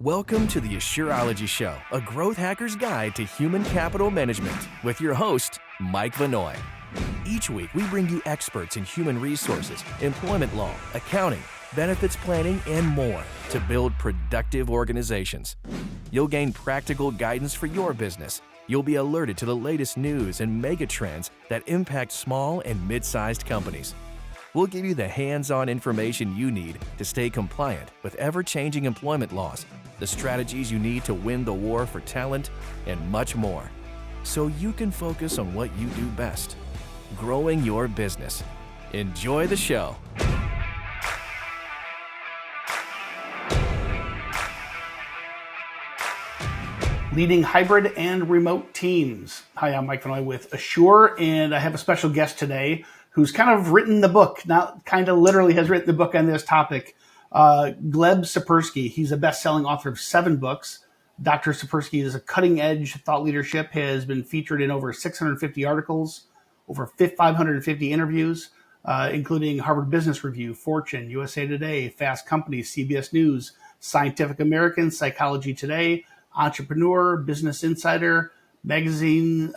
Welcome to the Asureology Show, a growth hacker's guide to human capital management with your host, Mike Vannoy. Each week, we bring you experts in human resources, employment law, accounting, benefits planning, and more to build productive organizations. You'll gain practical guidance for your business. You'll be alerted to the latest news and mega trends that impact small and mid-sized companies. We'll give you the hands-on information you need to stay compliant with ever-changing employment laws, the strategies you need to win the war for talent, and much more, so you can focus on what you do best, growing your business. Enjoy the show. Leading hybrid and remote teams. Hi, I'm Mike Vannoy with Asure, and I have a special guest today who's kind of written the book, not kind of literally has written the book on this topic. Gleb Tsipursky. He's a best-selling author of 7 books. Dr. Tsipursky is a cutting-edge thought leadership, has been featured in over 650 articles, over 550 interviews, including Harvard Business Review, Fortune, USA Today, Fast Company, CBS News, Scientific American, Psychology Today, Entrepreneur, Business Insider Magazine,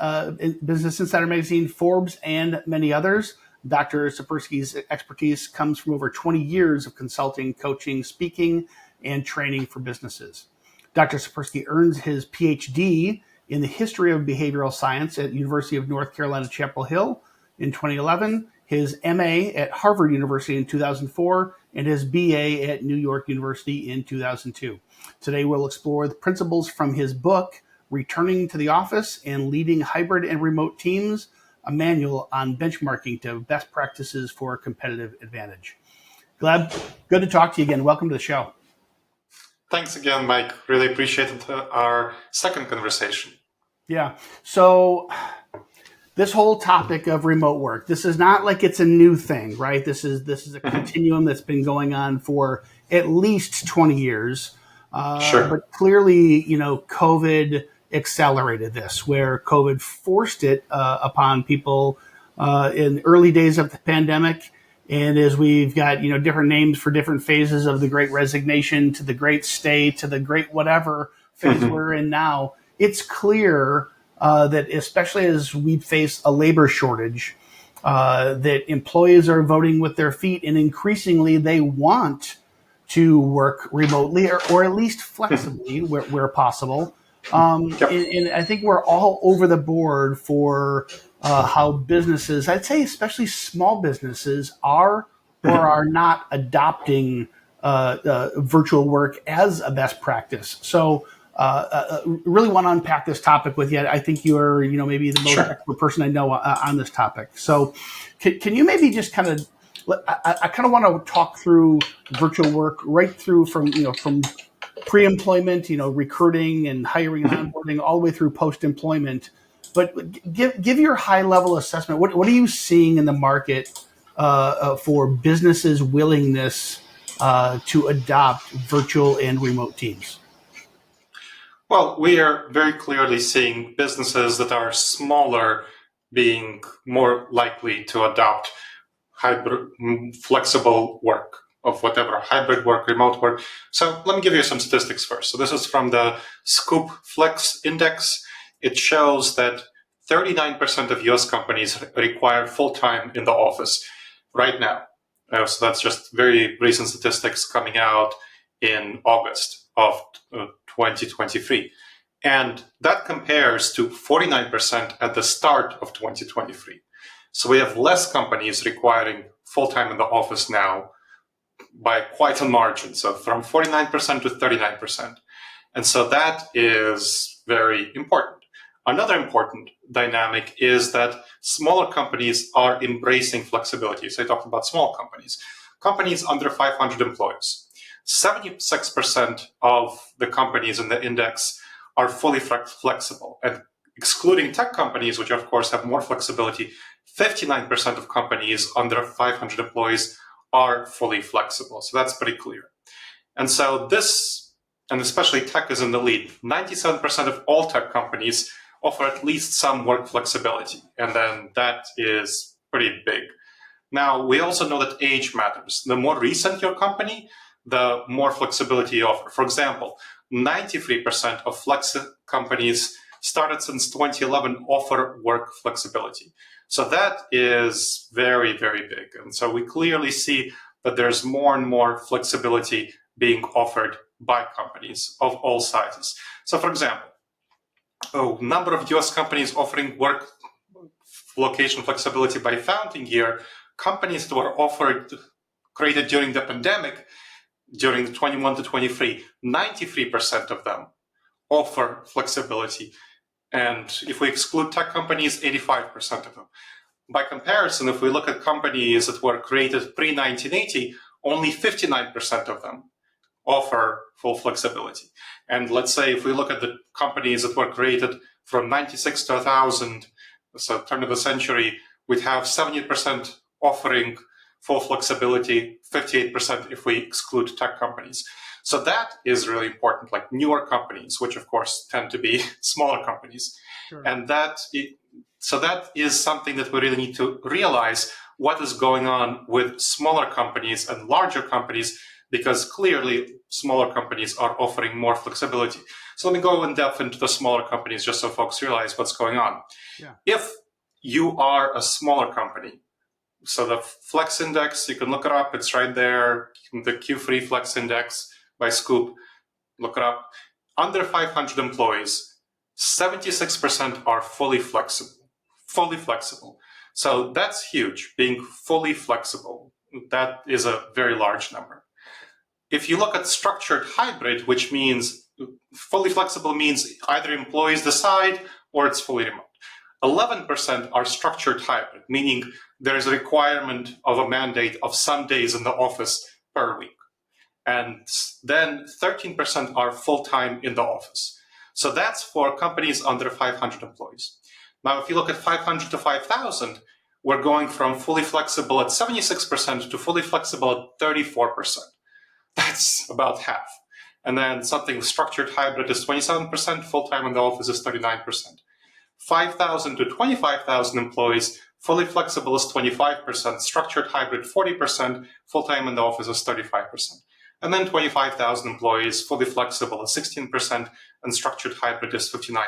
Forbes, and many others. Dr. Tsipursky's expertise comes from over 20 years of consulting, coaching, speaking, and training for businesses. Dr. Tsipursky earns his PhD in the history of behavioral science at University of North Carolina, Chapel Hill in 2011, his MA at Harvard University in 2004, and his BA at New York University in 2002. Today, we'll explore the principles from his book, Returning to the Office and Leading Hybrid and Remote Teams, a manual on benchmarking to best practices for competitive advantage. Gleb, good to talk to you again. Welcome to the show. Thanks again, Mike. Really appreciated our second conversation. Yeah. So this whole topic of remote work, this is not like it's a new thing, right? This is a continuum that's been going on for at least 20 years. Sure. But clearly, COVID accelerated this, where COVID forced it upon people in the early days of the pandemic. And as we've got, different names for different phases of the Great Resignation to the Great Stay to the Great whatever phase we're in now, it's clear that especially as we face a labor shortage, that employees are voting with their feet, and increasingly they want to work remotely or at least flexibly where possible. And I think we're all over the board for how businesses, I'd say especially small businesses, are or are not adopting virtual work as a best practice. So really want to unpack this topic with you. I think you're, maybe the most expert person I know on this topic. So can you maybe just kind of, I kind of want to talk through virtual work right through from pre-employment, recruiting and hiring and onboarding, all the way through post-employment. But give your high-level assessment. What are you seeing in the market for businesses' willingness to adopt virtual and remote teams? Well, we are very clearly seeing businesses that are smaller being more likely to adopt hybrid, flexible work of whatever, hybrid work, remote work. So let me give you some statistics first. So this is from the Scoop Flex Index. It shows that 39% of US companies require full-time in the office right now. So that's just very recent statistics coming out in August of 2023. And that compares to 49% at the start of 2023. So we have less companies requiring full-time in the office now by quite a margin. So from 49% to 39%. And so that is very important. Another important dynamic is that smaller companies are embracing flexibility. So I talked about small companies. Companies under 500 employees. 76% of the companies in the index are fully flexible. And excluding tech companies, which of course have more flexibility, 59% of companies under 500 employees are fully flexible. So that's pretty clear. And so this, and especially tech is in the lead. 97% of all tech companies offer at least some work flexibility. And then that is pretty big. Now, we also know that age matters. The more recent your company, the more flexibility you offer. For example, 93% of flex companies started since 2011 offer work flexibility. So that is very, very big. And so we clearly see that there's more and more flexibility being offered by companies of all sizes. So for example, a number of US companies offering work location flexibility by founding year, companies that were created during the pandemic, during the 21 to 23, 93% of them offer flexibility. And if we exclude tech companies, 85% of them. By comparison, if we look at companies that were created pre-1980, only 59% of them offer full flexibility. And let's say if we look at the companies that were created from 96 to 1000, so turn of the century, we'd have 70% offering full flexibility, 58% if we exclude tech companies. So that is really important, like newer companies, which of course tend to be smaller companies. Sure. And that is something that we really need to realize what is going on with smaller companies and larger companies, because clearly smaller companies are offering more flexibility. So let me go in depth into the smaller companies just so folks realize what's going on. Yeah. If you are a smaller company, so the Flex Index, you can look it up, it's right there, the Q3 Flex Index by Scoop, look it up. Under 500 employees, 76% are fully flexible. So that's huge, being fully flexible. That is a very large number. If you look at structured hybrid, which means fully flexible means either employees decide or it's fully remote. 11% are structured hybrid, meaning there is a requirement of a mandate of some days in the office per week. And then 13% are full-time in the office. So that's for companies under 500 employees. Now, if you look at 500 to 5,000, we're going from fully flexible at 76% to fully flexible at 34%. That's about half. And then something structured hybrid is 27%, full-time in the office is 39%. 5,000 to 25,000 employees, fully flexible is 25%, structured hybrid 40%, full-time in the office is 35%. And then 25,000 employees, fully flexible is 16%, and structured hybrid is 59%.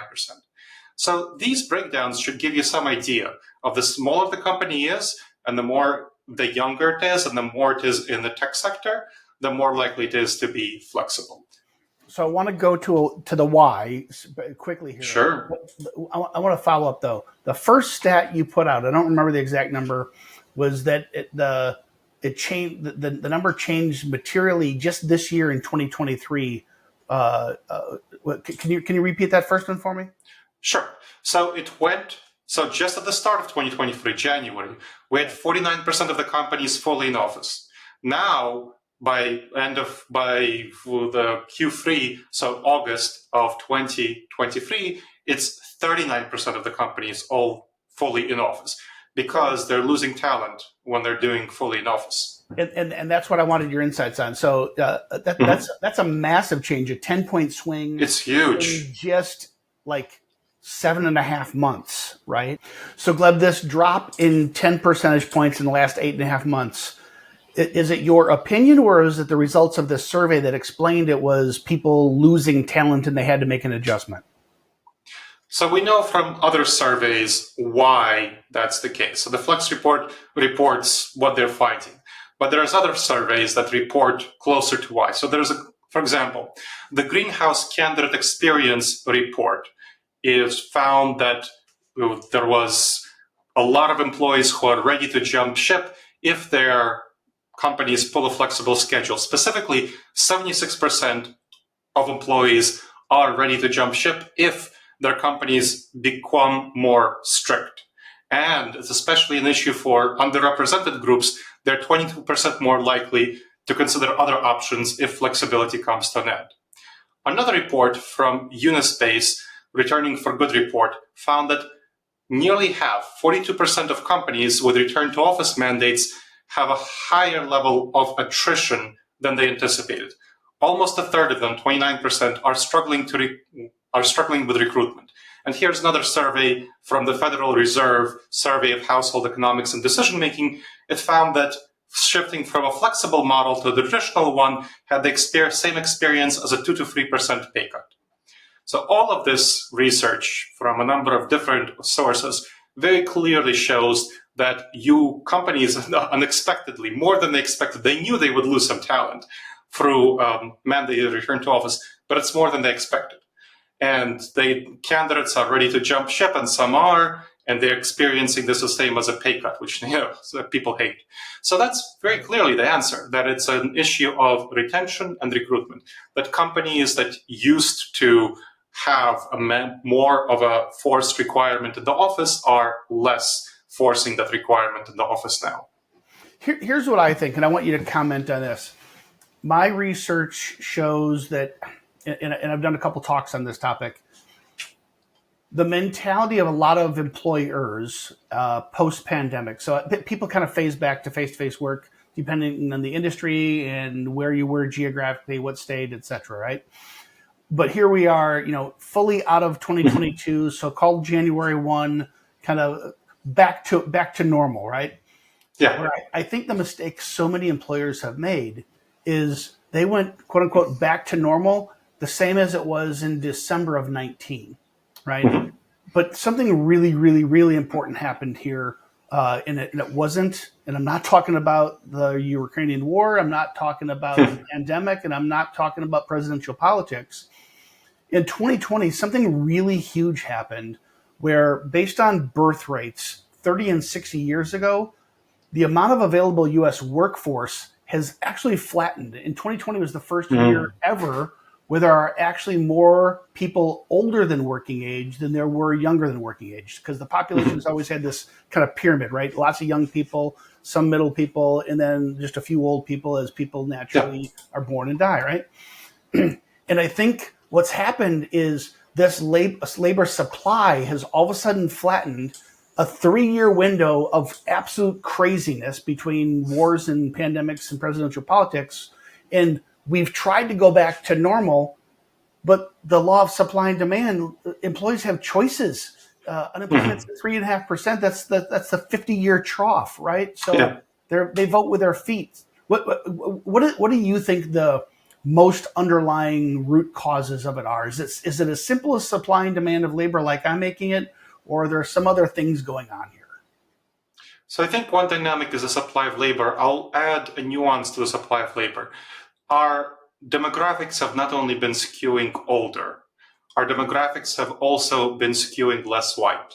So these breakdowns should give you some idea of the smaller the company is, and the younger it is, and the more it is in the tech sector, the more likely it is to be flexible. So I want to go to the why quickly here. Sure. I want to follow up though. The first stat you put out, I don't remember the exact number, was that the number changed materially just this year in 2023. Can you repeat that first one for me? Sure. So just at the start of 2023, January, we had 49% of the companies fully in office. Now, by the Q3, so August of 2023, it's 39% of the companies all fully in office, because they're losing talent when they're doing fully in office. And that's what I wanted your insights on. So that's a massive change, a 10-point swing. It's huge. In just like 7.5 months, right? So Gleb, this drop in 10 percentage points in the last 8.5 months, is it your opinion, or is it the results of this survey that explained it was people losing talent and they had to make an adjustment? So we know from other surveys why that's the case. So the Flex report reports what they're finding, but there's other surveys that report closer to why. So for example, the Greenhouse Candidate Experience report is found that there was a lot of employees who are ready to jump ship if their companies pull a flexible schedule. Specifically, 76% of employees are ready to jump ship if their companies become more strict. And it's especially an issue for underrepresented groups. They're 22% more likely to consider other options if flexibility comes to an end. Another report from Unispace, Returning for Good report, found that nearly half, 42% of companies with return to office mandates have a higher level of attrition than they anticipated. Almost a third of them, 29%, are struggling with recruitment. And here's another survey from the Federal Reserve Survey of Household Economics and Decision Making. It found that shifting from a flexible model to the traditional one had the same experience as a 2 to 3% pay cut. So all of this research from a number of different sources very clearly shows that companies unexpectedly, more than they expected, they knew they would lose some talent through mandated return to office, but it's more than they expected. And candidates are ready to jump ship, and some are, and they're experiencing this the same as a pay cut, which people hate. So that's very clearly the answer, that it's an issue of retention and recruitment, that companies that used to have more of a forced requirement in the office are less forcing that requirement in the office now. Here's what I think, and I want you to comment on this. My research shows that, and I've done a couple talks on this topic, the mentality of a lot of employers post-pandemic. So people kind of phase back to face-to-face work, depending on the industry and where you were geographically, what state, et cetera, right? But here we are, fully out of 2022, so-called January 1, kind of back to normal, right? Yeah. Where I think the mistake so many employers have made is they went, quote unquote, back to normal, the same as it was in December of 19, right? Mm-hmm. But something really, really, really important happened here, and it wasn't, and I'm not talking about the Ukrainian war, I'm not talking about the pandemic, and I'm not talking about presidential politics. In 2020, something really huge happened where, based on birth rates 30 and 60 years ago, the amount of available U.S. workforce has actually flattened. In 2020 was the first year ever where there are actually more people older than working age than there were younger than working age, because the population has always had this kind of pyramid, right? Lots of young people, some middle people, and then just a few old people as people naturally are born and die, right? And I think what's happened is this labor supply has all of a sudden flattened. A 3-year window of absolute craziness between wars and pandemics and presidential politics. And we've tried to go back to normal, but the law of supply and demand, employees have choices. Unemployment's 3.5%. That's the 50-year trough, right? So they vote with their feet. What do you think the most underlying root causes of it are? Is it as simple as supply and demand of labor like I'm making it? Or are there some other things going on here? So I think one dynamic is the supply of labor. I'll add a nuance to the supply of labor. Our demographics have not only been skewing older, our demographics have also been skewing less white.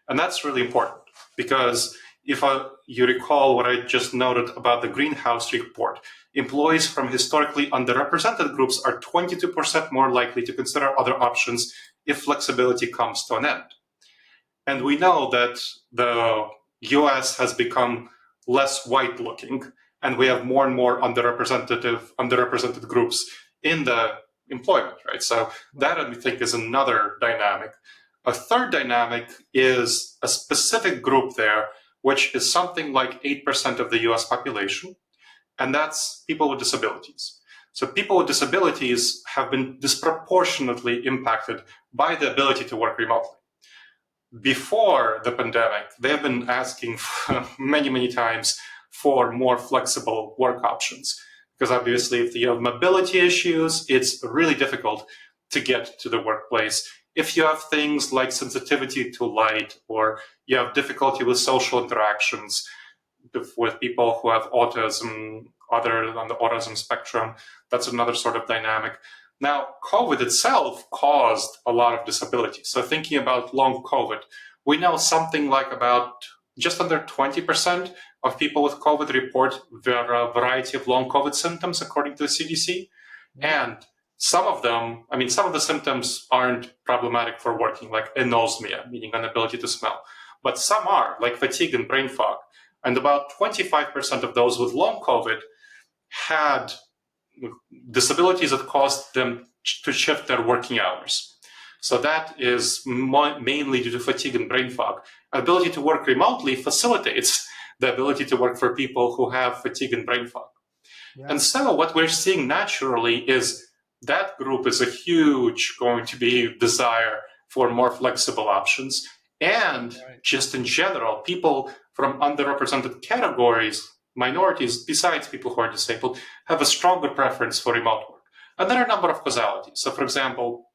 And that's really important, because if you recall what I just noted about the Greenhouse report, employees from historically underrepresented groups are 22% more likely to consider other options if flexibility comes to an end. And we know that the US has become less white looking, and we have more and more underrepresented groups in the employment, right? So that, I think, is another dynamic. A third dynamic is a specific group there, which is something like 8% of the US population, and that's people with disabilities. So people with disabilities have been disproportionately impacted by the ability to work remotely. Before the pandemic, they have been asking many, many times for more flexible work options, because obviously if you have mobility issues, it's really difficult to get to the workplace. If you have things like sensitivity to light, or you have difficulty with social interactions with people who have autism, other on the autism spectrum, that's another sort of dynamic. Now, COVID itself caused a lot of disability. So thinking about long COVID, we know something like about just under 20% of people with COVID report a variety of long COVID symptoms, according to the CDC. And some of them, some of the symptoms aren't problematic for working, like anosmia, meaning inability to smell. But some are, like fatigue and brain fog. And about 25% of those with long COVID had disabilities that caused them to shift their working hours. So that is mainly due to fatigue and brain fog. Ability to work remotely facilitates the ability to work for people who have fatigue and brain fog. Yeah. And so what we're seeing naturally is that group is a huge going to be desire for more flexible options. And just in general, people from underrepresented categories minorities, besides people who are disabled, have a stronger preference for remote work. And there are a number of causalities. So, for example,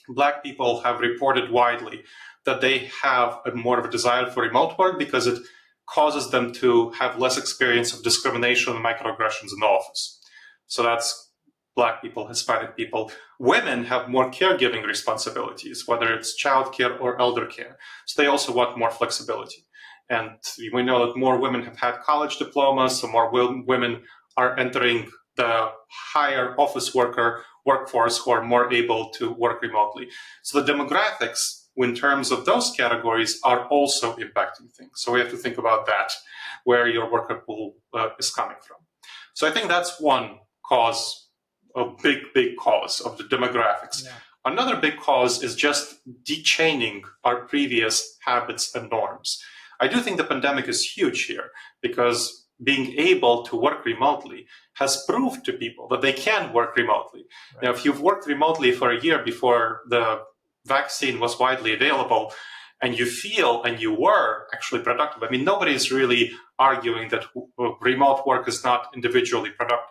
Black people have reported widely that they have more of a desire for remote work because it causes them to have less experience of discrimination and microaggressions in the office. So that's Black people, Hispanic people. Women have more caregiving responsibilities, whether it's childcare or elder care. So they also want more flexibility. And we know that more women have had college diplomas, so more women are entering the higher office workforce who are more able to work remotely. So the demographics in terms of those categories are also impacting things. So we have to think about that, where your worker pool is coming from. So I think that's one cause, a big cause of the demographics. Yeah. Another big cause is just dechaining our previous habits and norms. I do think the pandemic is huge here because being able to work remotely has proved to people that they can work remotely. Right. Now, if you've worked remotely for a year before the vaccine was widely available and you feel and you were actually productive, I mean, nobody's really arguing that remote work is not individually productive.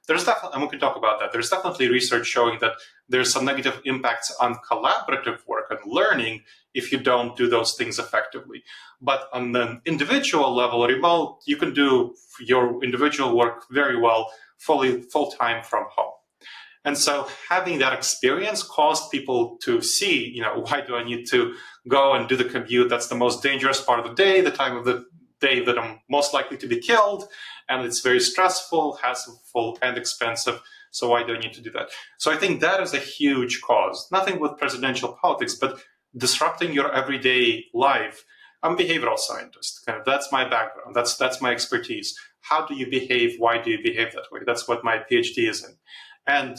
There's definitely, and we can talk about that, there's definitely research showing that there's some negative impacts on collaborative work and learning if you don't do those things effectively. But on the individual level, remote, you can do your individual work very well, full-time from home. And so having that experience caused people to see, why do I need to go and do the commute? That's the most dangerous part of the day, the time of the day that I'm most likely to be killed. And it's very stressful, hassle-full, and expensive. So why do I need to do that? So I think that is a huge cause. Nothing with presidential politics, but disrupting your everyday life. I'm a behavioral scientist. That's my background. That's my expertise. How do you behave? Why do you behave that way? That's what my PhD is in. And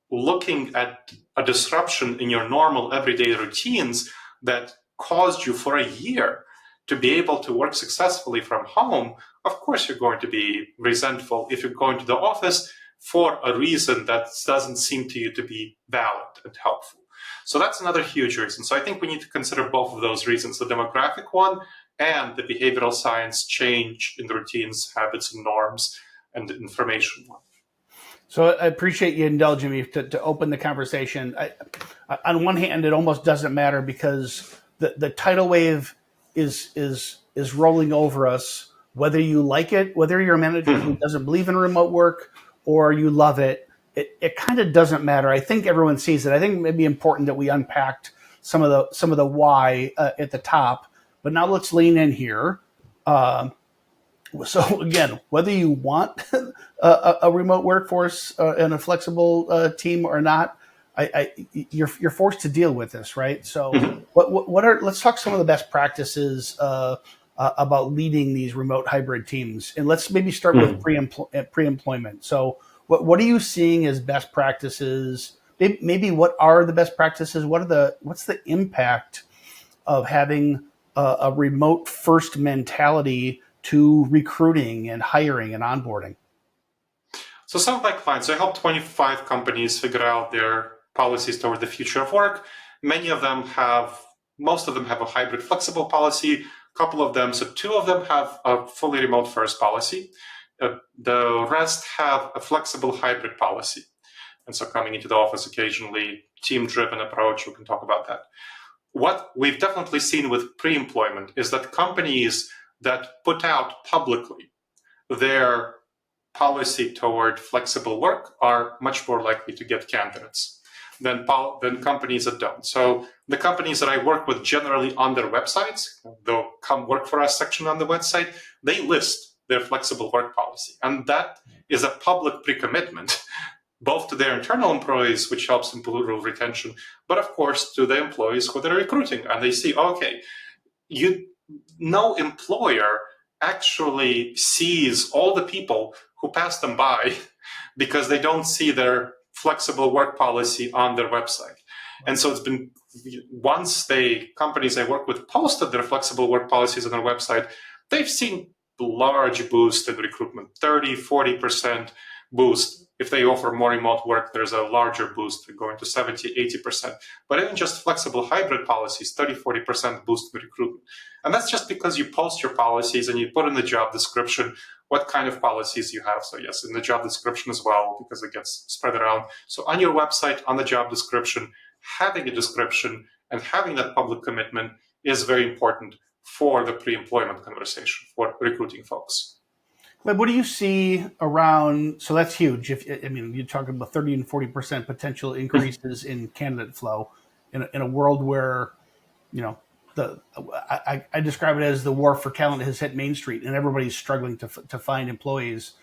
looking at a disruption in your normal everyday routines that caused you for a year to be able to work successfully from home, of course you're going to be resentful if you're going to the office for a reason that doesn't seem to you to be valid and helpful. So that's another huge reason. So I think we need to consider both of those reasons, the demographic one and the behavioral science change in the routines, habits, and norms, and the information one. So I appreciate you indulging me to open the conversation. On one hand, it almost doesn't matter because the tidal wave is rolling over us, whether you like it, whether you're a manager who doesn't believe in remote work or you love it. It kind of doesn't matter. I think everyone sees it. I think it may be important that we unpacked some of the why at the top. But now let's lean in here. So again, whether you want a remote workforce and a flexible team or not, you're forced to deal with this, right? So let's talk some of the best practices about leading these remote hybrid teams, and let's maybe start with pre-employment. So what are you seeing as best practices? Maybe what are the best practices? What's the impact of having a remote first mentality to recruiting and hiring and onboarding? So some of my clients, I help 25 companies figure out their policies toward the future of work. Most of them have a hybrid flexible policy. A couple of them, so 2 of them have a fully remote first policy. The rest have a flexible hybrid policy. And so coming into the office occasionally, team-driven approach, we can talk about that. What we've definitely seen with pre-employment is that companies that put out publicly their policy toward flexible work are much more likely to get candidates than companies that don't. So the companies that I work with generally on their websites, the come work for us section on the website, they list their flexible work policy. And that is a public pre-commitment, both to their internal employees, which helps improve retention, but of course to the employees who they're recruiting. And they see, okay, no employer actually sees all the people who pass them by because they don't see their flexible work policy on their website. And so it's been, once companies I work with posted their flexible work policies on their website, they've seen large boost in recruitment, 30, 40% boost. If they offer more remote work, there's a larger boost going to 70, 80%. But even just flexible hybrid policies, 30, 40% boost in recruitment. And that's just because you post your policies and you put in the job description what kind of policies you have. So yes, in the job description as well, because it gets spread around. So on your website, on the job description, having a description and having that public commitment is very important for the pre-employment conversation, for recruiting folks. But what do you see around? So that's huge. You're talking about 30 and 40% potential increases in candidate flow in a world where, I describe it as the war for talent has hit Main Street and everybody's struggling to find employees.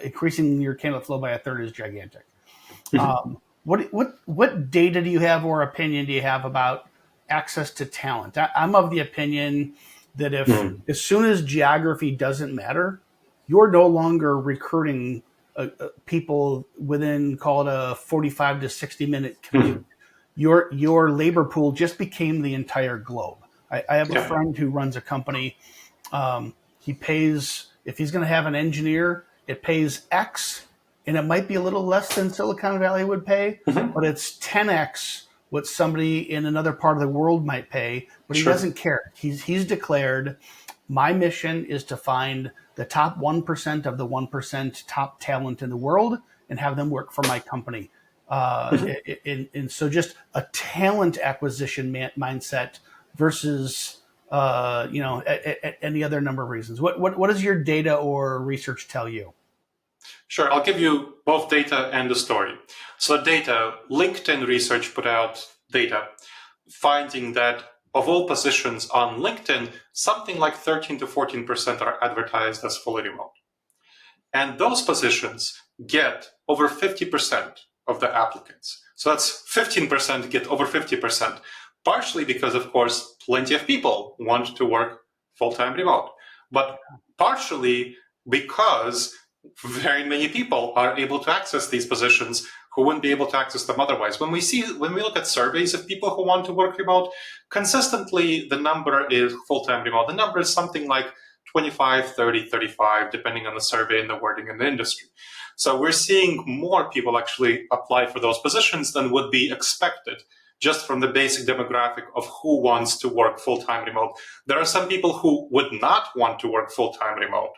Increasing your candidate flow by a third is gigantic. What data do you have or opinion do you have about access to talent? I'm of the opinion that as soon as geography doesn't matter, you're no longer recruiting people within, call it a 45 to 60 minute commute. Your labor pool just became the entire globe. I have a friend who runs a company. He pays, if he's going to have an engineer, it pays X, and it might be a little less than Silicon Valley would pay, but it's 10X what somebody in another part of the world might pay, but he doesn't care. He's declared, my mission is to find the top 1% of the 1% top talent in the world and have them work for my company. And so just a talent acquisition mindset versus, any other number of reasons. What does your data or research tell you? Sure, I'll give you both data and the story. So data, LinkedIn research put out data finding that of all positions on LinkedIn, something like 13 to 14% are advertised as fully remote. And those positions get over 50% of the applicants. So that's 15% get over 50%, partially because, of course, plenty of people want to work full-time remote, but partially because very many people are able to access these positions who wouldn't be able to access them otherwise. When we look at surveys of people who want to work remote, consistently the number is full-time remote. The number is something like 25, 30, 35, depending on the survey and the wording in the industry. So we're seeing more people actually apply for those positions than would be expected just from the basic demographic of who wants to work full-time remote. There are some people who would not want to work full-time remote,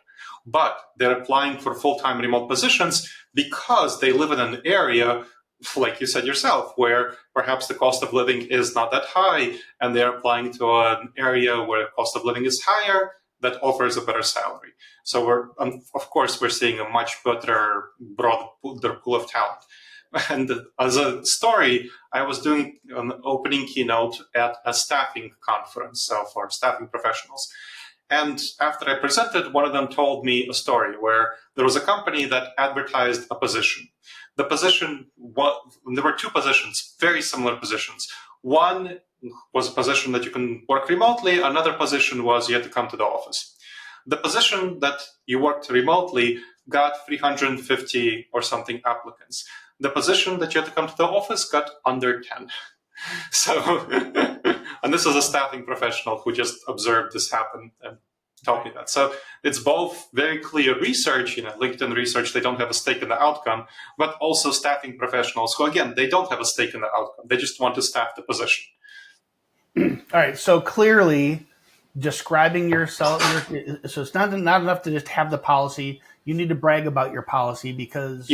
but they're applying for full-time remote positions because they live in an area, like you said yourself, where perhaps the cost of living is not that high, and they're applying to an area where the cost of living is higher that offers a better salary. So we're seeing a much better, broader pool of talent. And as a story, I was doing an opening keynote at a staffing conference, so for staffing professionals. And after I presented, one of them told me a story where there was a company that advertised a position. The position, there were two positions, very similar positions. One was a position that you can work remotely. Another position was you had to come to the office. The position that you worked remotely got 350 or something applicants. The position that you had to come to the office got under 10. So, and this is a staffing professional who just observed this happen and told me that. So it's both very clear research, LinkedIn research, they don't have a stake in the outcome, but also staffing professionals who, again, they don't have a stake in the outcome. They just want to staff the position. All right. So clearly describing yourself, so it's not enough to just have the policy. You need to brag about your policy because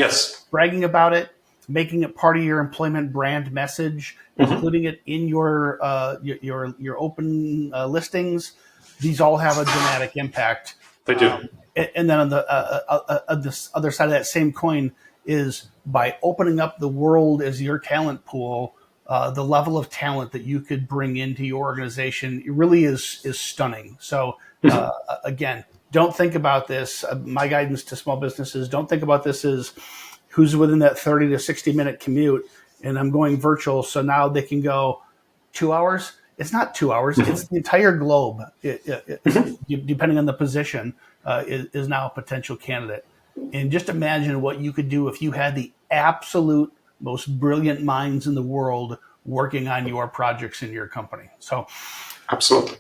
bragging about it, making it part of your employment brand message, including it in your open listings, these all have a dramatic impact. They do. And then on the other side of that same coin is by opening up the world as your talent pool, the level of talent that you could bring into your organization, it really is stunning. So again, don't think about this. My guidance to small businesses, don't think about this as who's within that 30 to 60 minute commute and I'm going virtual. So now they can go 2 hours. It's not 2 hours. It's the entire globe. Depending on the position, is now a potential candidate. And just imagine what you could do if you had the absolute most brilliant minds in the world working on your projects in your company. So absolutely.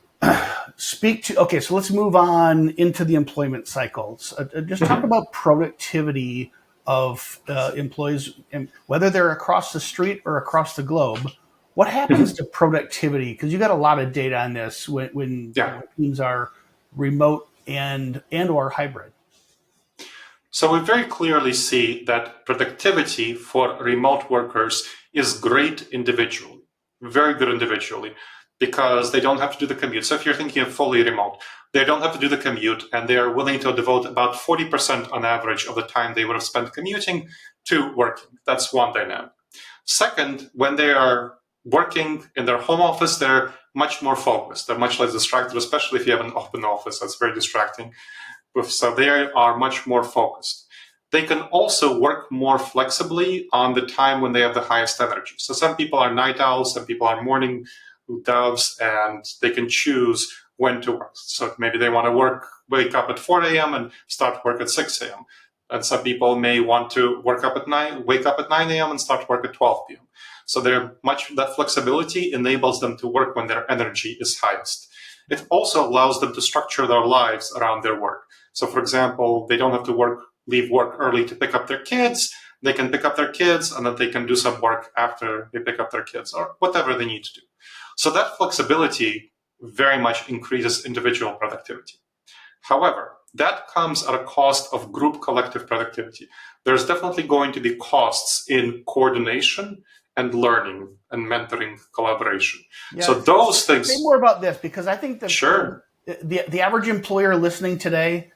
So let's move on into the employment cycles. Just talk about productivity of employees, and whether they're across the street or across the globe. What happens to productivity? Because you got a lot of data on this when teams are remote and or hybrid? So we very clearly see that productivity for remote workers is great individually, very good individually, because they don't have to do the commute. So if you're thinking of fully remote, they don't have to do the commute, and they are willing to devote about 40% on average of the time they would have spent commuting to working. That's one dynamic. Second, when they are working in their home office, they're much more focused. They're much less distracted, especially if you have an open office. That's very distracting. So they are much more focused. They can also work more flexibly on the time when they have the highest energy. So some people are night owls, some people are morning doves, and they can choose when to work. So maybe they want to wake up at 4 a.m. and start work at 6 a.m. And some people may want to wake up at 9 a.m. and start work at 12 p.m. So that flexibility enables them to work when their energy is highest. It also allows them to structure their lives around their work. So, for example, they don't have to leave work early to pick up their kids. They can pick up their kids, and then they can do some work after they pick up their kids, or whatever they need to do. So that flexibility very much increases individual productivity. However, that comes at a cost of group collective productivity. There's definitely going to be costs in coordination and learning and mentoring collaboration. Yeah, so those things. Say more about this, because I think that sure. the average employer listening today,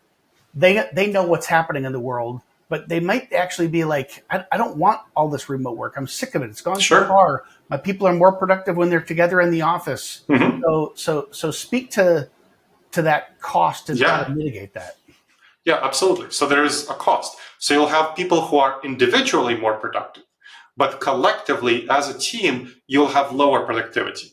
they know what's happening in the world, but they might actually be like, I don't want all this remote work. I'm sick of it. It's gone sure. too far. My people are more productive when they're together in the office. Mm-hmm. So speak to that cost and how to mitigate that. Yeah, absolutely. So there is a cost. So you'll have people who are individually more productive, but collectively as a team, you'll have lower productivity.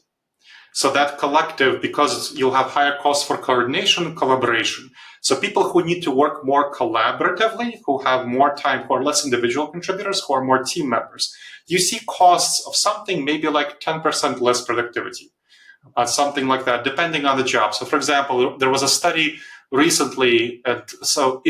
So that collective, because you'll have higher costs for coordination and collaboration. So people who need to work more collaboratively, who have more time, who are less individual contributors, who are more team members, you see costs of something maybe like 10% less productivity, something like that, depending on the job. So for example, there was a study recently, so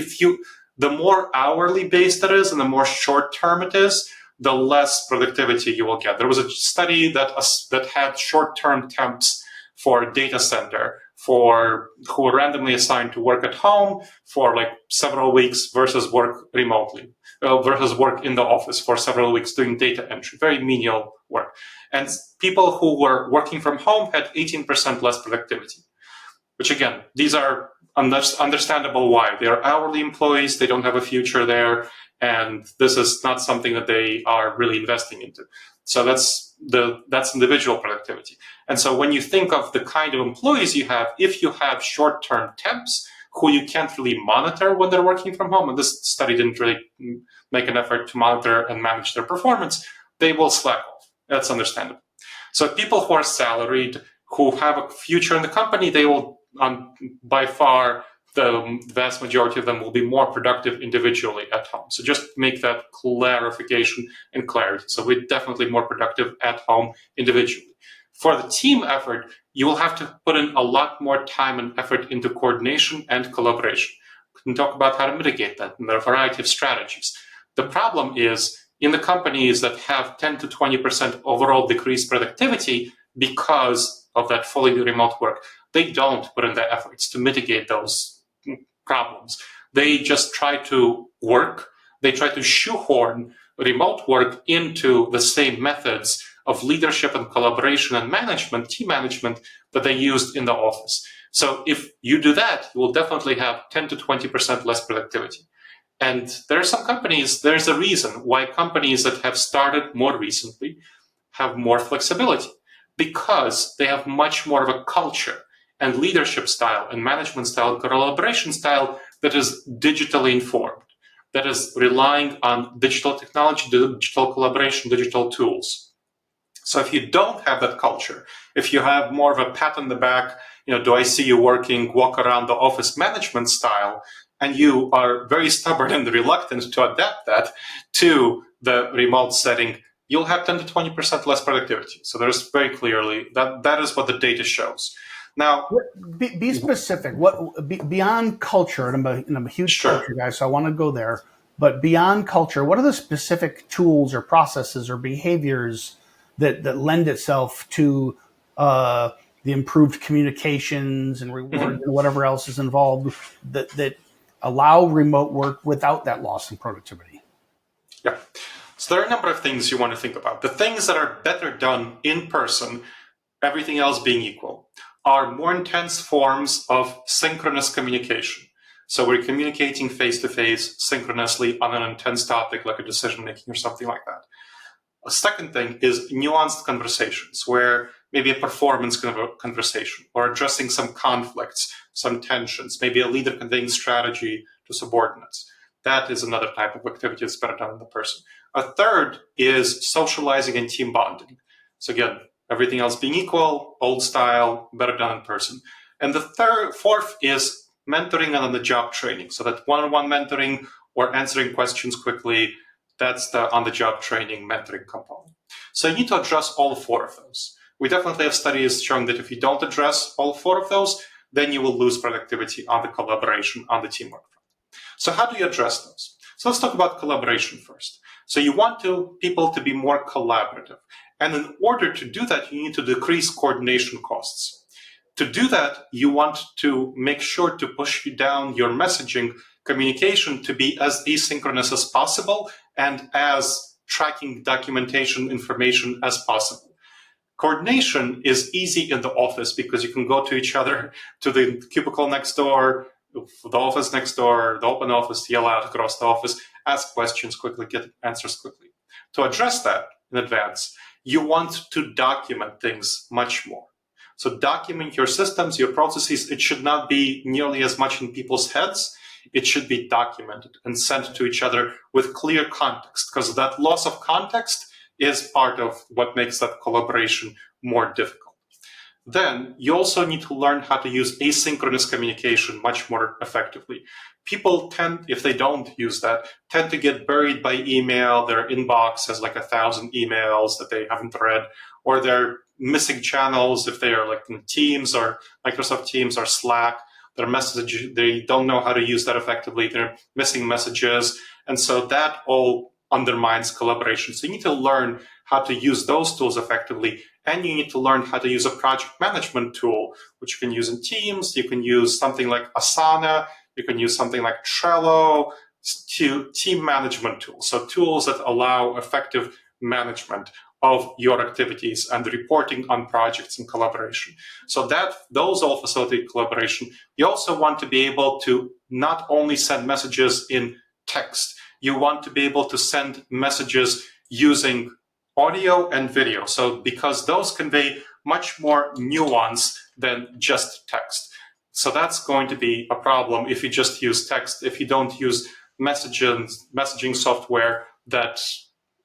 the more hourly based it is and the more short term it is, the less productivity you will get. There was a study that had short-term temps for data center who were randomly assigned to work at home for like several weeks versus work remotely, versus work in the office for several weeks doing data entry, very menial work. And people who were working from home had 18% less productivity, which again, these are understandable why. They are hourly employees, they don't have a future there, and this is not something that they are really investing into. So that's individual productivity. And so when you think of the kind of employees you have, if you have short-term temps who you can't really monitor when they're working from home, and this study didn't really make an effort to monitor and manage their performance, they will slack off. That's understandable. So people who are salaried, who have a future in the company, they will, by far, the vast majority of them will be more productive individually at home. So just make that clarification and clarity. So we're definitely more productive at home individually. For the team effort, you will have to put in a lot more time and effort into coordination and collaboration. We can talk about how to mitigate that, and there are a variety of strategies. The problem is in the companies that have 10 to 20% overall decreased productivity because of that fully remote work, they don't put in the efforts to mitigate those problems. They just try to work. They try to shoehorn remote work into the same methods of leadership and collaboration and management, team management, that they used in the office. So if you do that, you will definitely have 10 to 20% less productivity. And there are some companies, there's a reason why companies that have started more recently have more flexibility, because they have much more of a culture and leadership style and management style, collaboration style that is digitally informed, that is relying on digital technology, digital collaboration, digital tools. So if you don't have that culture, if you have more of a pat on the back, do I see you working, walk around the office management style, and you are very stubborn and reluctant to adapt that to the remote setting, you'll have 10 to 20% less productivity. So there's very clearly that is what the data shows. Now, be specific. Beyond culture, and I'm a huge culture guy, so I want to go there. But beyond culture, what are the specific tools or processes or behaviors that lend itself to the improved communications and rewards and whatever else is involved that allow remote work without that loss in productivity. Yeah. So there are a number of things you want to think about. The things that are better done in person, everything else being equal, are more intense forms of synchronous communication. So we're communicating face-to-face synchronously on an intense topic like a decision-making or something like that. A second thing is nuanced conversations, where maybe a performance conversation or addressing some conflicts, some tensions, maybe a leader conveying strategy to subordinates. That is another type of activity that's better done in the person. A third is socializing and team bonding. So again, everything else being equal, old style, better done in person. And the fourth is mentoring and on-the-job training. So that one-on-one mentoring or answering questions quickly, that's the on-the-job training mentoring component. So you need to address all four of those. We definitely have studies showing that if you don't address all four of those, then you will lose productivity on the collaboration, on the teamwork front. So how do you address those? So let's talk about collaboration first. So you want people to be more collaborative. And in order to do that, you need to decrease coordination costs. To do that, you want to make sure to push down your messaging communication to be as asynchronous as possible and as tracking documentation information as possible. Coordination is easy in the office because you can go to each other, to the cubicle next door, the office next door, the open office, yell out across the office, ask questions quickly, get answers quickly. To address that in advance, you want to document things much more. So document your systems, your processes. It should not be nearly as much in people's heads. It should be documented and sent to each other with clear context, because that loss of context is part of what makes that collaboration more difficult. Then you also need to learn how to use asynchronous communication much more effectively. People tend, if they don't use that, tend to get buried by email. Their inbox has like 1,000 emails that they haven't read, or they're missing channels if they are like in Teams or Microsoft Teams or Slack. Their message, they don't know how to use that effectively. They're missing messages. And so that all undermines collaboration. So you need to learn how to use those tools effectively. And you need to learn how to use a project management tool, which you can use in Teams. You can use something like Asana. You can use something like Trello, team management tools. So tools that allow effective management of your activities and reporting on projects and collaboration. So that those all facilitate collaboration. You also want to be able to not only send messages in text, you want to be able to send messages using audio and video. So because those convey much more nuance than just text. So that's going to be a problem if you just use text, if you don't use messaging software that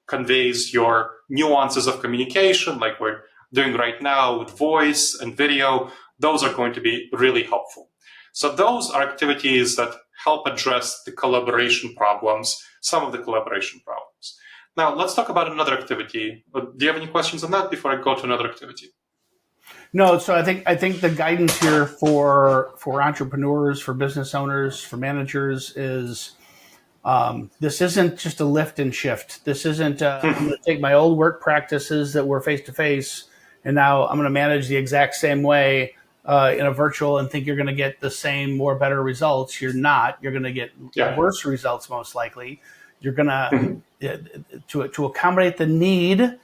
conveys your nuances of communication, like we're doing right now with voice and video. Those are going to be really helpful. So those are activities that help address the collaboration problems, some of the collaboration problems. Now, let's talk about another activity. Do you have any questions on that before I go to another activity? No, so I think the guidance here for entrepreneurs, for business owners, for managers is this isn't just a lift and shift. This isn't I'm going to take my old work practices that were face to face, and now I'm going to manage the exact same way in a virtual and think you're going to get the same or better results. You're not. You're going to get worse results most likely. You're going to accommodate the need.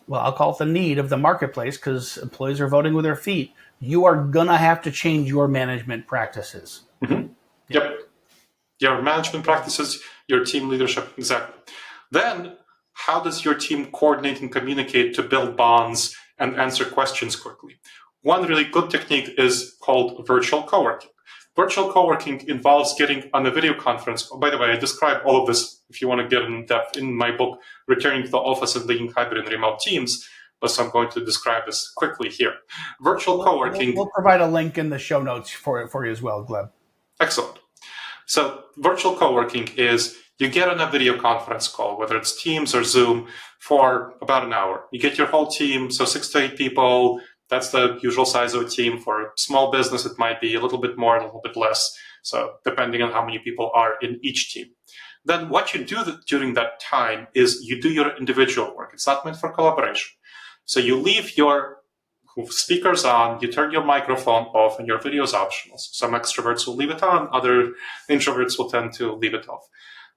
Well, I'll call it the need of the marketplace because employees are voting with their feet. You are going to have to change your management practices. Mm-hmm. Yep. Your management practices, your team leadership, exactly. Then, how does your team coordinate and communicate to build bonds and answer questions quickly? One really good technique is called virtual co-working. Virtual co-working involves getting on a video conference. Oh, by the way, I describe all of this, if you want to get in depth, in my book, Returning to the Office and Leading Hybrid and Remote Teams, but so I'm going to describe this quickly here. Virtual co-working... We'll provide a link in the show notes for you as well, Gleb. Excellent. So virtual co-working is you get on a video conference call, whether it's Teams or Zoom, for about an hour. You get your whole team, so 6 to 8 people. That's the usual size of a team. For a small business, it might be a little bit more, a little bit less. So depending on how many people are in each team. Then what you do during that time is you do your individual work. It's not meant for collaboration. So you leave your speakers on, you turn your microphone off, and your video is optional. Some extroverts will leave it on, other introverts will tend to leave it off.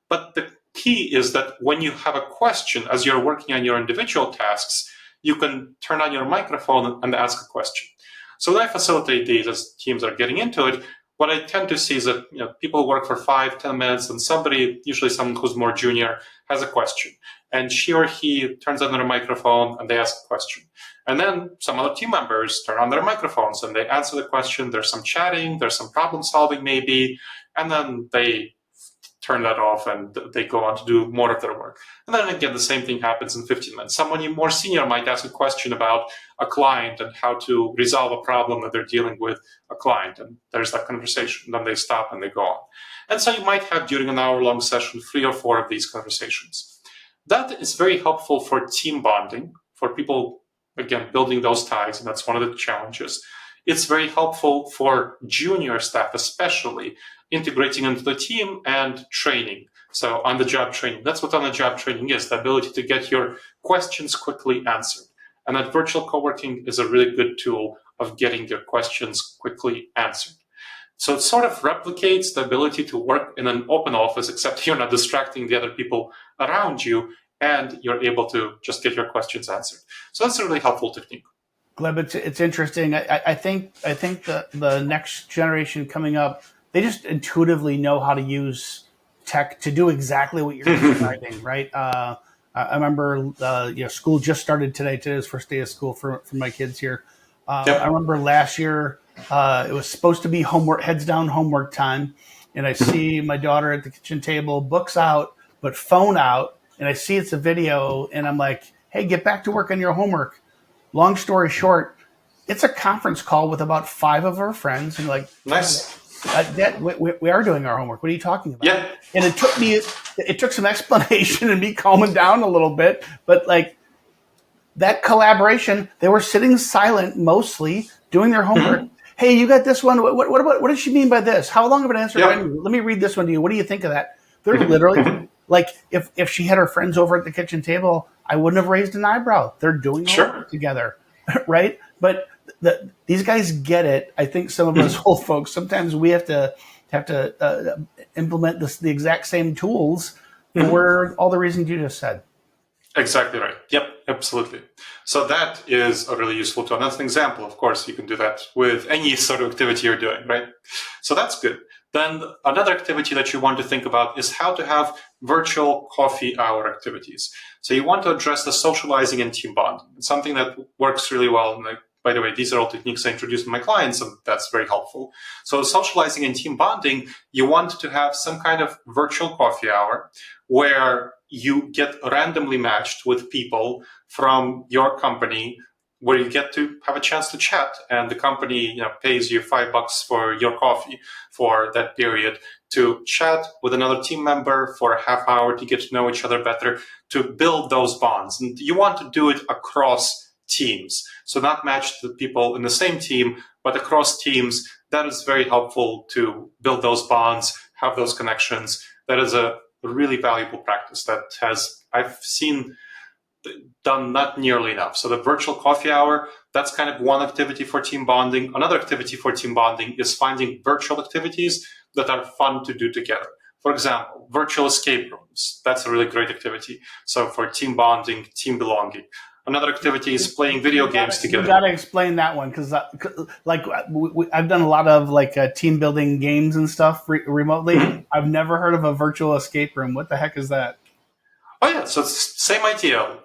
But the key is that when you have a question, as you're working on your individual tasks, you can turn on your microphone and ask a question. So when I facilitate these as teams are getting into it, what I tend to see is that people work for 5-10 minutes, and somebody, usually someone who's more junior, has a question. And she or he turns on their microphone and they ask a question. And then some other team members turn on their microphones and they answer the question. There's some chatting, there's some problem solving maybe, and then they turn that off and they go on to do more of their work. And then again, the same thing happens in 15 minutes. Someone more senior might ask a question about a client and how to resolve a problem that they're dealing with a client. And there's that conversation. Then they stop and they go on. And so you might have during an hour-long session 3 or 4 of these conversations. That is very helpful for team bonding, for people, again, building those ties, and that's one of the challenges. It's very helpful for junior staff, especially integrating into the team and training. So on-the-job training, that's what on-the-job training is, the ability to get your questions quickly answered. And that virtual co-working is a really good tool of getting your questions quickly answered. So it sort of replicates the ability to work in an open office, except you're not distracting the other people around you, and you're able to just get your questions answered. So that's a really helpful technique. Gleb, it's interesting. I think the next generation coming up, they just intuitively know how to use tech to do exactly what you're describing, right? I remember, school just started today. Today was the first day of school for my kids here. I remember last year, it was supposed to be homework, heads down homework time. And I see my daughter at the kitchen table, books out, but phone out. And I see it's a video and I'm like, hey, get back to work on your homework. Long story short, it's a conference call with about 5 of her friends. And like, nice. Dad, we are doing our homework. What are you talking about? Yeah. And it took some explanation and me calming down a little bit. But like that collaboration, they were sitting silent mostly, doing their homework. Mm-hmm. Hey, you got this one. What does she mean by this? How long of an answer do I need? Let me read this one to you. What do you think of that? They're literally like, if she had her friends over at the kitchen table, I wouldn't have raised an eyebrow. They're doing homework together, right? But these guys get it. I think some of us old folks, sometimes we have to implement the exact same tools for all the reasons you just said. Exactly right. Yep, absolutely. So that is a really useful tool. And that's an example. Of course, you can do that with any sort of activity you're doing, right? So that's good. Then another activity that you want to think about is how to have virtual coffee hour activities. So you want to address the socializing and team bonding. It's something that works really well. And by the way, these are all techniques I introduce to my clients, and that's very helpful. So socializing and team bonding, you want to have some kind of virtual coffee hour where you get randomly matched with people from your company where you get to have a chance to chat, and the company pays you $5 for your coffee for that period to chat with another team member for a half hour to get to know each other better, to build those bonds. And you want to do it across teams. So not matched to people in the same team, but across teams. That is very helpful to build those bonds, have those connections. That is a really valuable practice that I've seen done not nearly enough. So the virtual coffee hour, that's kind of one activity for team bonding. Another activity for team bonding is finding virtual activities that are fun to do together. For example, virtual escape rooms. That's a really great activity. So for team bonding, team belonging. Another activity is playing video games together. You got to explain that one because, I've done a lot of team building games and stuff remotely. Mm-hmm. I've never heard of a virtual escape room. What the heck is that? Oh yeah, so it's the same idea.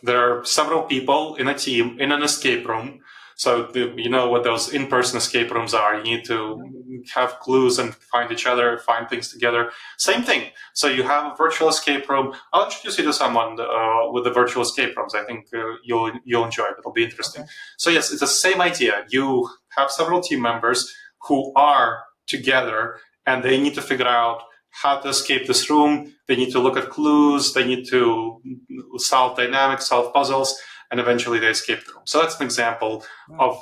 There are several people in a team in an escape room. So you know what those in-person escape rooms are. You need to have clues and find each other, find things together. Same thing. So you have a virtual escape room. I'll introduce you to someone with the virtual escape rooms. I think you'll enjoy it. It'll be interesting. Okay. So yes, it's the same idea. You have several team members who are together and they need to figure out how to escape this room. They need to look at clues. They need to solve dynamics, solve puzzles, and eventually they escape the room. So that's an example of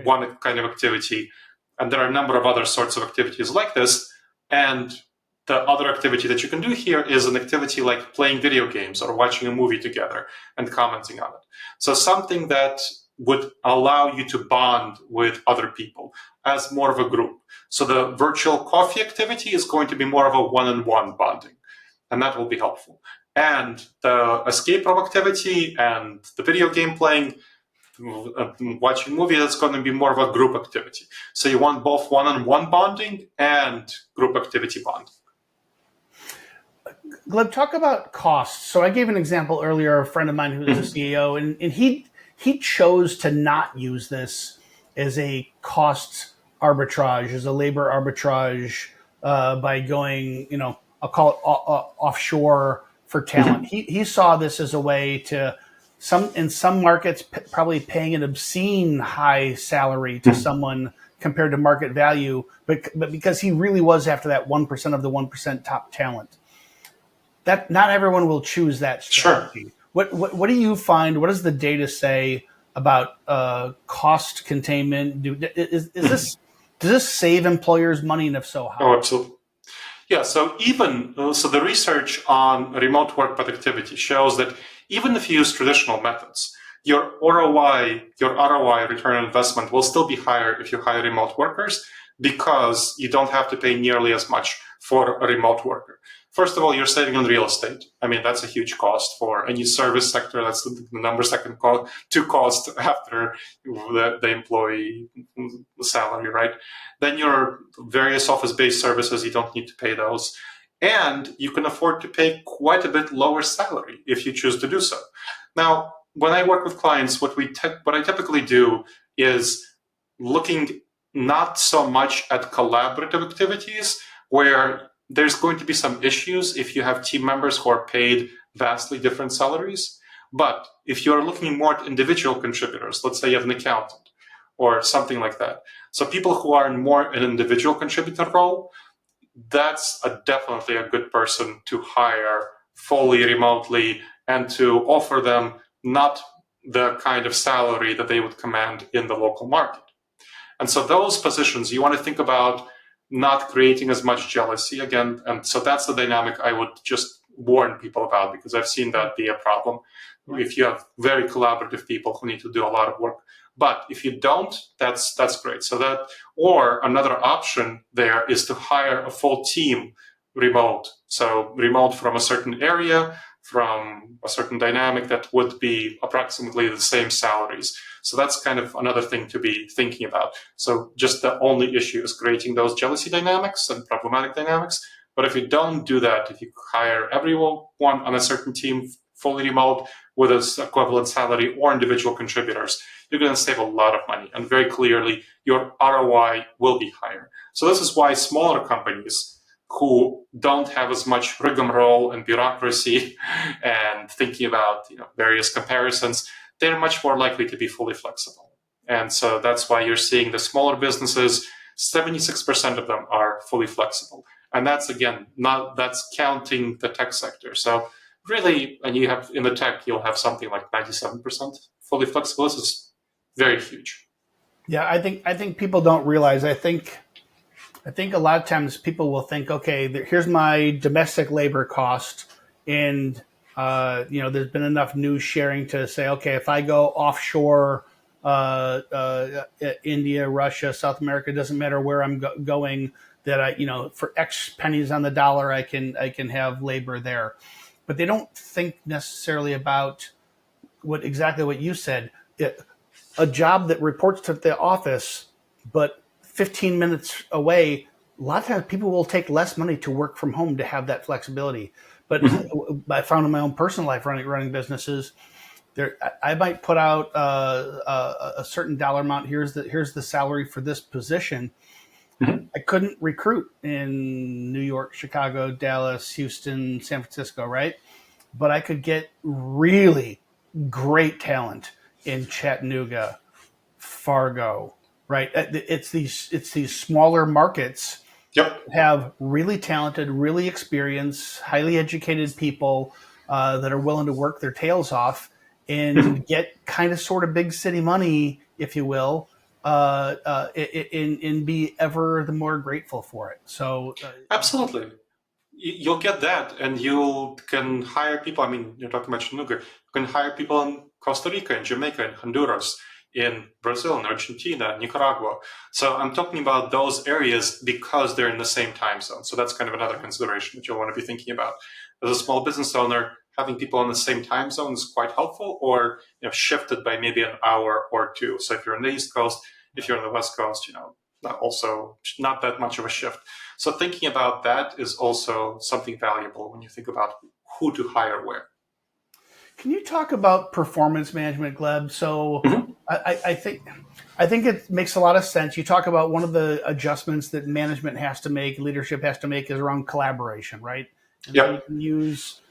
one kind of activity. And there are a number of other sorts of activities like this. And the other activity that you can do here is an activity like playing video games or watching a movie together and commenting on it. So something that would allow you to bond with other people as more of a group. So the virtual coffee activity is going to be more of a one-on-one bonding, and that will be helpful. And the escape room activity and the video game playing, watching movie, that's going to be more of a group activity. So you want both one-on-one bonding and group activity bonding. Gleb, talk about costs. So I gave an example earlier, a friend of mine who is a CEO, and he chose to not use this as a cost arbitrage, as a labor arbitrage, by going, I'll call it offshore for talent. He saw this as a way to, in some markets, probably paying an obscene high salary to someone compared to market value, but because he really was after that 1% of the 1% top talent. That not everyone will choose that strategy. Sure. What do you find? What does the data say about cost containment? Does this save employers money, and if so, how? Oh, absolutely. Yeah. So the research on remote work productivity shows that even if you use traditional methods, your ROI, return on investment, will still be higher if you hire remote workers, because you don't have to pay nearly as much for a remote worker. First of all, you're saving on real estate. I mean, that's a huge cost for any service sector. That's the number second to cost after the employee salary, right? Then your various office-based services, you don't need to pay those. And you can afford to pay quite a bit lower salary if you choose to do so. Now, when I work with clients, what I typically do is looking not so much at collaborative activities where there's going to be some issues if you have team members who are paid vastly different salaries. But if you're looking more at individual contributors, let's say you have an accountant or something like that. So people who are in more an individual contributor role, that's definitely a good person to hire fully remotely and to offer them not the kind of salary that they would command in the local market. And so those positions, you want to think about not creating as much jealousy again. And so that's the dynamic I would just warn people about, because I've seen that be a problem if you have very collaborative people who need to do a lot of work. But if you don't, that's great. So that, or another option there is to hire a full team remote. So remote from a certain area, from a certain dynamic that would be approximately the same salaries. So that's kind of another thing to be thinking about. So just the only issue is creating those jealousy dynamics and problematic dynamics. But if you don't do that, if you hire everyone on a certain team fully remote with an equivalent salary or individual contributors, you're going to save a lot of money. And very clearly, your ROI will be higher. So this is why smaller companies who don't have as much rigmarole and bureaucracy and thinking about various comparisons, they're much more likely to be fully flexible. And so that's why you're seeing the smaller businesses, 76% of them are fully flexible. And that's, again, that's counting the tech sector. So really, and you have in the tech, you'll have something like 97% fully flexible. This is very huge. Yeah, I think people don't realize. I think a lot of times people will think, okay, here's my domestic labor cost, and there's been enough news sharing to say, okay, if I go offshore, India, Russia, South America, doesn't matter where I'm going, that for X pennies on the dollar, I can have labor there. But they don't think necessarily about exactly what you said. A job that reports to the office, but 15 minutes away, a lot of times people will take less money to work from home to have that flexibility. But I found in my own personal life running businesses, I might put out a certain dollar amount. Here's the salary for this position. I couldn't recruit in New York, Chicago, Dallas, Houston, San Francisco, right? But I could get really great talent in Chattanooga, Fargo, right? It's these smaller markets that have really talented, really experienced, highly educated people that are willing to work their tails off and get kind of sort of big city money, if you will, and be ever the more grateful for it. So absolutely. You'll get that, and you can hire people. I mean, you're talking about Chattanooga. You can hire people in Costa Rica, in Jamaica, in Honduras. in Brazil, in Argentina, Nicaragua. So I'm talking about those areas because they're in the same time zone. So that's kind of another consideration that you'll want to be thinking about. As a small business owner, having people on the same time zone is quite helpful, or shifted by maybe an hour or two. So if you're on the East Coast, if you're on the West Coast, also not that much of a shift. So thinking about that is also something valuable when you think about who to hire where. Can you talk about performance management, Gleb? So I think it makes a lot of sense. You talk about one of the adjustments that management has to make, leadership has to make, is around collaboration, right? And Yep. so you can use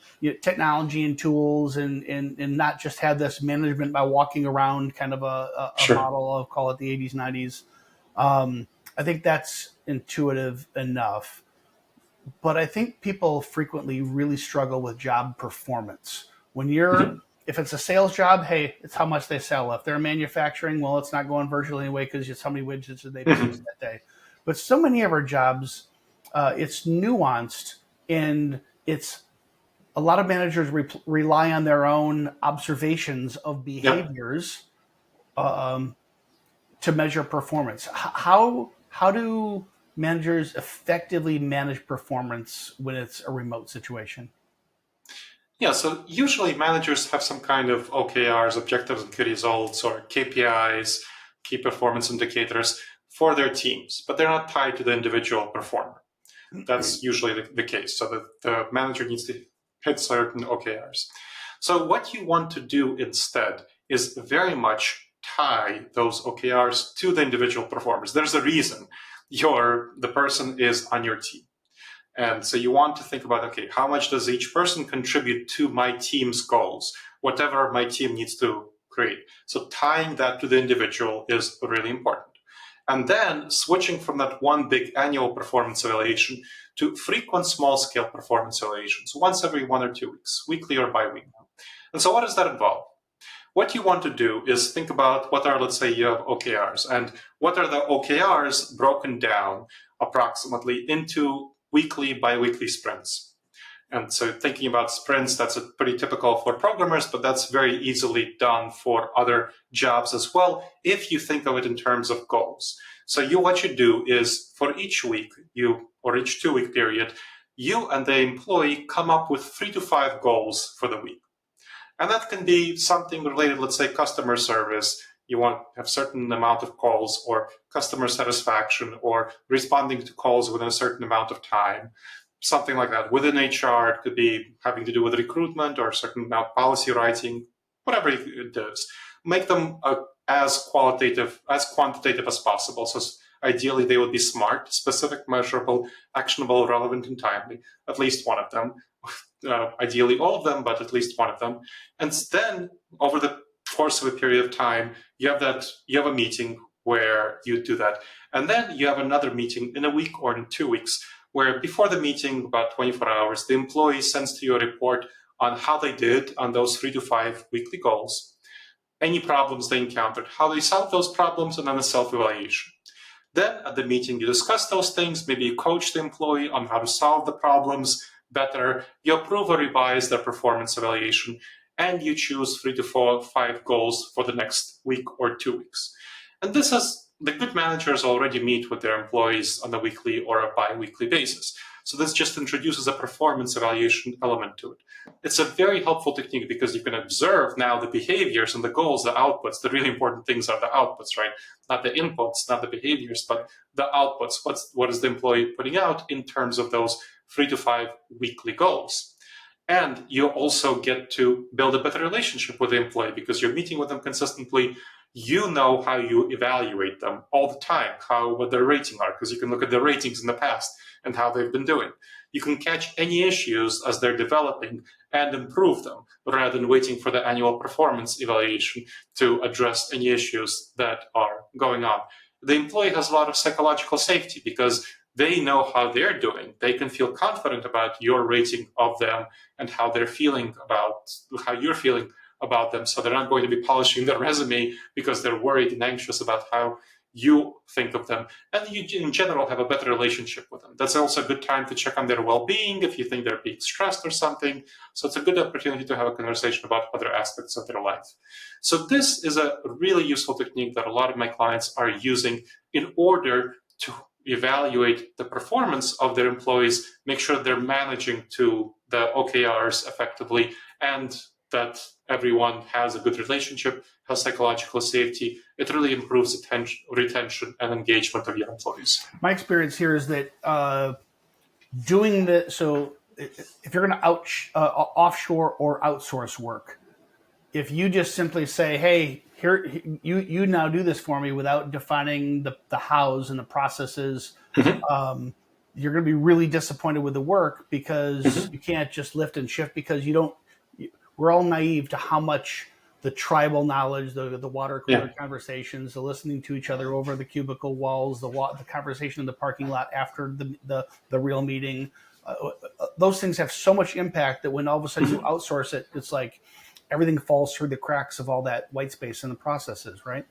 technology and tools and not just have this management by walking around kind of a Sure. model of, call it the 80s, 90s. I think that's intuitive enough. But I think people frequently really struggle with job performance. When you're, if it's a sales job, hey, it's how much they sell. If they're manufacturing, well, it's not going virtually anyway because it's how many widgets did they produce that day. But so many of our jobs, it's nuanced, and it's a lot of managers rely on their own observations of behaviors to measure performance. How do managers effectively manage performance when it's a remote situation? Yeah, so usually managers have some kind of OKRs, objectives and key results, or KPIs, key performance indicators for their teams, but they're not tied to the individual performer. That's usually the case. So the manager needs to hit certain OKRs. So what you want to do instead is very much tie those OKRs to the individual performers. There's a reason the person is on your team. And so you want to think about, okay, how much does each person contribute to my team's goals, whatever my team needs to create? So tying that to the individual is really important. And then switching from that one big annual performance evaluation to frequent small-scale performance evaluations, once every 1 or 2 weeks, weekly or bi-weekly. And so what does that involve? What you want to do is think about what are, let's say you have OKRs, and what are the OKRs broken down approximately into weekly, bi-weekly sprints. And so thinking about sprints, that's pretty typical for programmers, but that's very easily done for other jobs as well, if you think of it in terms of goals. So what you do is for each week, or each 2-week period, you and the employee come up with 3 to 5 goals for the week. And that can be something related, let's say customer service. You want to have a certain amount of calls, or customer satisfaction, or responding to calls within a certain amount of time, something like that. Within HR, it could be having to do with recruitment or a certain amount of policy writing, whatever it is. Make them as quantitative as possible. So ideally, they would be SMART, specific, measurable, actionable, relevant, and timely, at least one of them. Ideally all of them, but at least one of them. And then over the course of a period of time, you have a meeting where you do that. And then you have another meeting in a week or in 2 weeks, where before the meeting, about 24 hours, the employee sends to you a report on how they did on those 3 to 5 weekly goals, any problems they encountered, how they solved those problems, and then a self-evaluation. Then at the meeting, you discuss those things, maybe you coach the employee on how to solve the problems better, you approve or revise their performance evaluation, and you choose 3 to 5 goals for the next week or 2 weeks. And this is, the good managers already meet with their employees on a weekly or a bi-weekly basis. So this just introduces a performance evaluation element to it. It's a very helpful technique because you can observe now the behaviors and the goals, the outputs. The really important things are the outputs, right? Not the inputs, not the behaviors, but the outputs. What is the employee putting out in terms of those 3 to 5 weekly goals? And you also get to build a better relationship with the employee because you're meeting with them consistently. You know how you evaluate them all the time, what their rating are, because you can look at their ratings in the past and how they've been doing. You can catch any issues as they're developing and improve them, rather than waiting for the annual performance evaluation to address any issues that are going on. The employee has a lot of psychological safety because they know how they're doing. They can feel confident about your rating of them and how they're feeling about how you're feeling about them. So they're not going to be polishing their resume because they're worried and anxious about how you think of them, and you in general have a better relationship with them. That's also a good time to check on their well-being if you think they're being stressed or something. So it's a good opportunity to have a conversation about other aspects of their life. So this is a really useful technique that a lot of my clients are using in order to evaluate the performance of their employees, make sure they're managing to the OKRs effectively, and that everyone has a good relationship, has psychological safety. It really improves retention and engagement of your employees. My experience here is that if you're going to offshore or outsource work, if you just simply say, hey, here, you now do this for me without defining the hows and the processes, you're going to be really disappointed with the work because you can't just lift and shift because we're all naive to how much the tribal knowledge, the water cooler conversations, the listening to each other over the cubicle walls, the conversation in the parking lot after the real meeting, those things have so much impact that when all of a sudden you outsource it, it's like everything falls through the cracks of all that white space in the processes, right?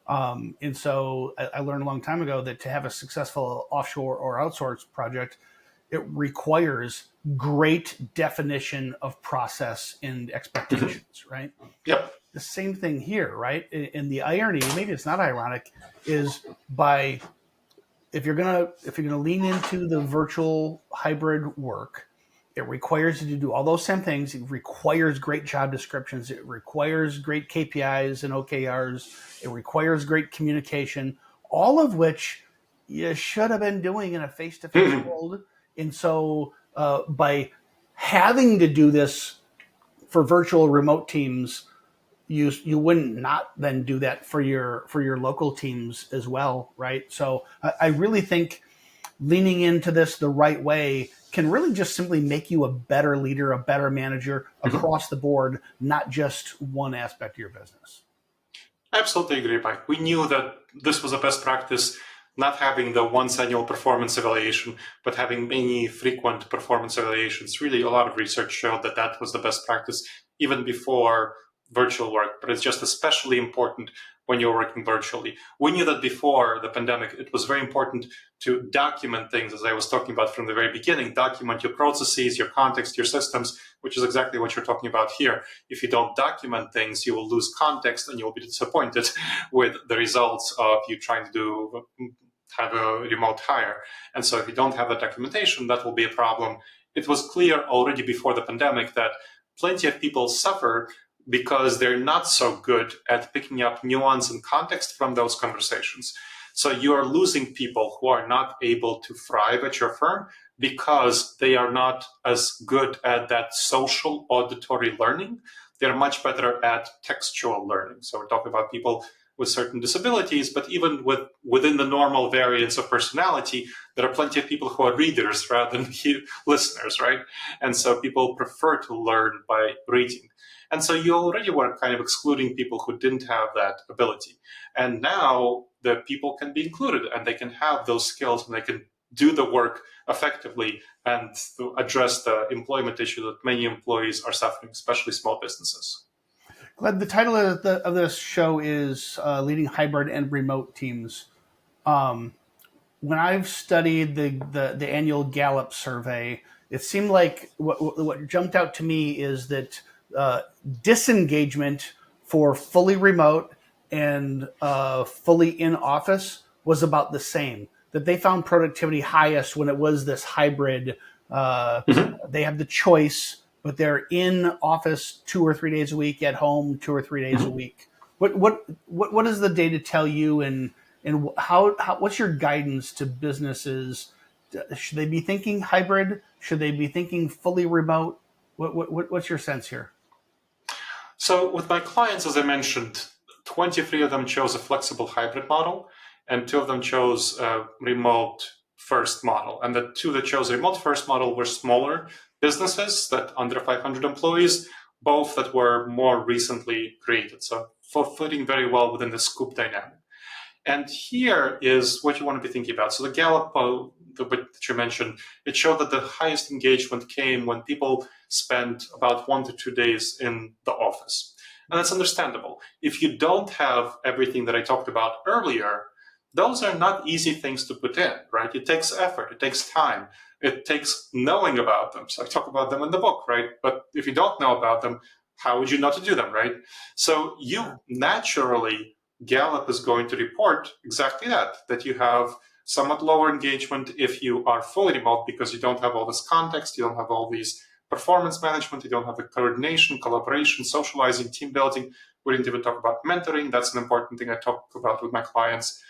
And so I learned a long time ago that to have a successful offshore or outsource project, it requires great definition of process and expectations, right? Yep. The same thing here, right? And the irony, maybe it's not ironic, is if you're gonna lean into the virtual hybrid work, it requires you to do all those same things. It requires great job descriptions. It requires great KPIs and OKRs. It requires great communication, all of which you should have been doing in a face-to-face world. And so by having to do this for virtual remote teams, you wouldn't not then do that for your local teams as well, right? So I really think leaning into this the right way can really just simply make you a better leader, a better manager across the board, not just one aspect of your business. I absolutely agree, Mike. We knew that this was a best practice, not having the once annual performance evaluation, but having many frequent performance evaluations. Really, a lot of research showed that that was the best practice even before virtual work, but it's just especially important when you're working virtually. We knew that before the pandemic, it was very important to document things, as I was talking about from the very beginning, document your processes, your context, your systems, which is exactly what you're talking about here. If you don't document things, you will lose context and you'll be disappointed with the results of you trying to have a remote hire. And so if you don't have the documentation, that will be a problem. It was clear already before the pandemic that plenty of people suffer because they're not so good at picking up nuance and context from those conversations. So you are losing people who are not able to thrive at your firm because they are not as good at that social auditory learning. They're much better at textual learning. So we're talking about people with certain disabilities, but even within the normal variance of personality, there are plenty of people who are readers rather than listeners, right? And so people prefer to learn by reading. And so you already were kind of excluding people who didn't have that ability. And now the people can be included and they can have those skills and they can do the work effectively and to address the employment issue that many employees are suffering, especially small businesses. Gleb, the title of this show is Leading Hybrid and Remote Teams. When I've studied the annual Gallup survey, it seemed like what jumped out to me is that disengagement for fully remote and fully in office was about the same. That they found productivity highest when it was this hybrid. They have the choice, but they're in office 2 or 3 days a week, at home 2 or 3 days a week. What does the data tell you, and how what's your guidance to businesses? Should they be thinking hybrid? Should they be thinking fully remote? What's your sense here? So with my clients, as I mentioned, 23 of them chose a flexible hybrid model, and 2 of them chose a remote first model. And the 2 that chose a remote first model were smaller businesses that under 500 employees, both that were more recently created. So fitting very well within the scoop dynamic. And here is what you want to be thinking about. So the Gallup that you mentioned, it showed that the highest engagement came when people spent about 1 to 2 days in the office. And that's understandable. If you don't have everything that I talked about earlier, those are not easy things to put in, right? It takes effort, it takes time, it takes knowing about them. So I talk about them in the book, right? But if you don't know about them, how would you know to do them, right? So you naturally, Gallup is going to report exactly that you have somewhat lower engagement if you are fully remote because you don't have all this context, you don't have all these performance management, you don't have the coordination, collaboration, socializing, team building. We didn't even talk about mentoring. That's an important thing I talk about with my clients.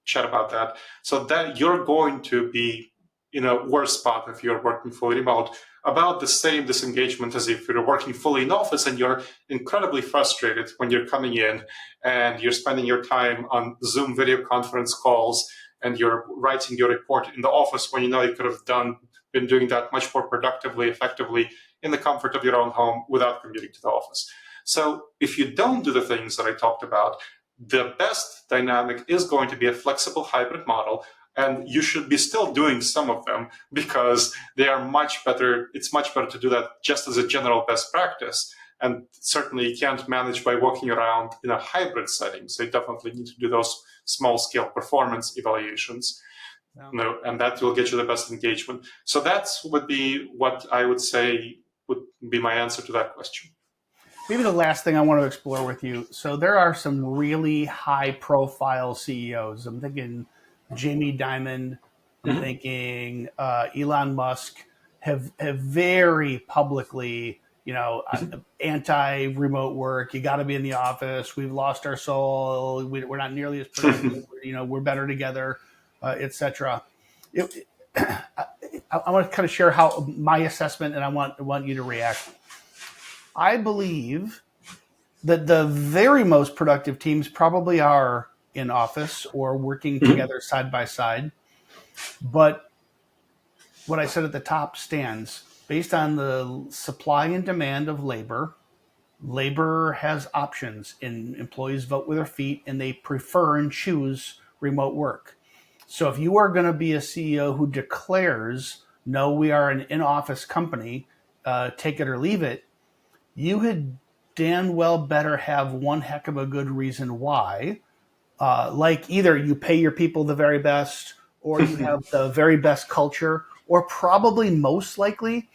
Chat about that. So that you're going to be in a worse spot if you're working fully remote. About the same disengagement as if you're working fully in office and you're incredibly frustrated when you're coming in and you're spending your time on Zoom video conference calls and you're writing your report in the office when you know you could have been doing that much more productively, effectively in the comfort of your own home without commuting to the office. So if you don't do the things that I talked about, the best dynamic is going to be a flexible hybrid model, and you should be still doing some of them because they are much better. It's much better to do that just as a general best practice. And certainly you can't manage by walking around in a hybrid setting. So you definitely need to do those small scale performance evaluations. And that will get you the best engagement. So that's would be what I would say would be my answer to that question. Maybe the last thing I want to explore with you. So there are some really high profile CEOs. I'm thinking Jamie Dimon, I'm thinking Elon Musk have very publicly, anti-remote work. You got to be in the office. We've lost our soul. We're not nearly as productive. We're better together, etc. I want to kind of share how my assessment, and I want you to react. I believe that the very most productive teams probably are in office or working together side by side. But what I said at the top stands. Based on the supply and demand of labor, labor has options, and employees vote with their feet, and they prefer and choose remote work. So if you are going to be a CEO who declares, no, we are an in-office company, take it or leave it, you had damn well better have one heck of a good reason why. Like either you pay your people the very best, or you have the very best culture, or probably most likely